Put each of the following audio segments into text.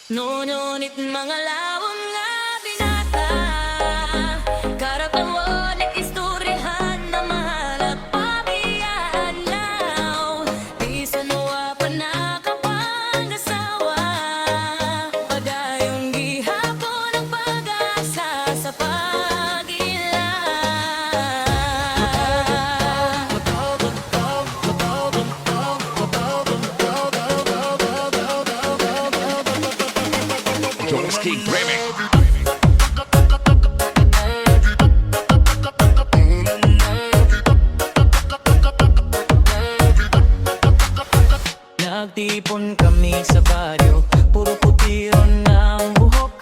Ngunit mga lawom nga binata, karatawan at istoryahan na mahalap pabiyadlaw. Di sanuwa pa nakapangasawa, padayong gihapon ang pag-asa sa Jones King Remix. Nagtipon kami sa baryo, puro putiron ng buhok.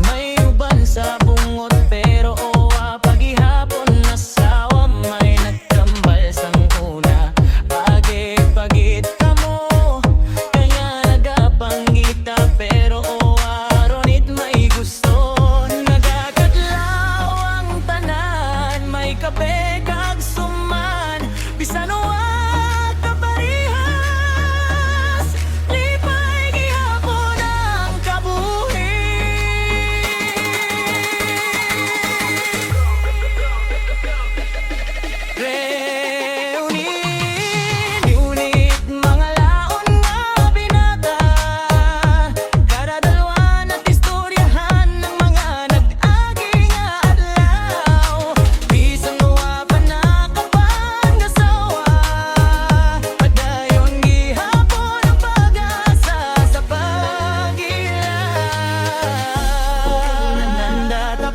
May uban sa bungot pero owa paghihapon nasawa. May nagtambal sang una, pagit-pagit ka mo, kaya nagapanggita pero owa ronit may gusto. Nagakadlaw ang tanan, may kape kag suman, bisan owa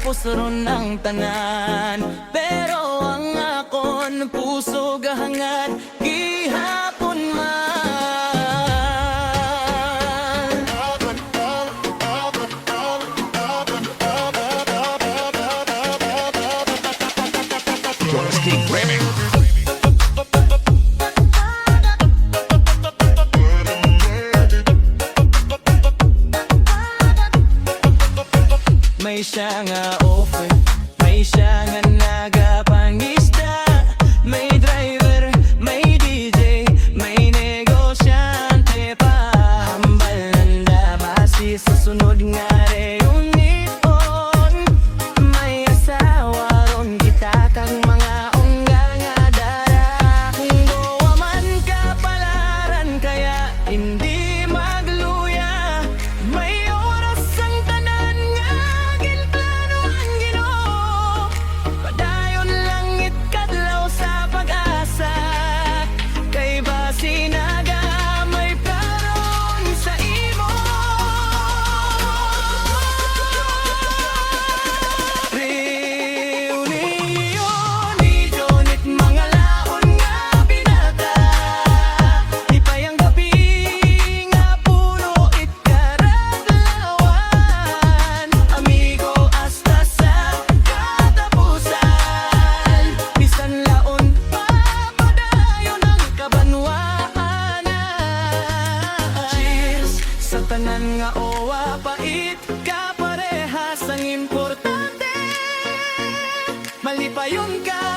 puso ng tanan, pero ang akon puso gahangad gihapon man. Jones King Remix. May siya nga offer, may siya nga nagapangisda, may driver, may DJ, may negosyante pa. Hambal nanda basi sa sunod nga reunion, may asawa ron kita kag mga ungga nga dara. Kung gawa man kapalaran kaya hindi magluya, may oras ang tanan nga ginplano ang Ginoo. Padayon langit kadlaw sa pag-asa, kay basi nagamay karon sa imo. Reunion, idonit mga laon nga binata, ipayang gabi nga puno ikaraglawan. Amigo hasta sa katapusan, bisan laon pa padayon ang kabanwaan. Cheers sa tanan nga owa pait, kaparehas ang importante, malipayon ka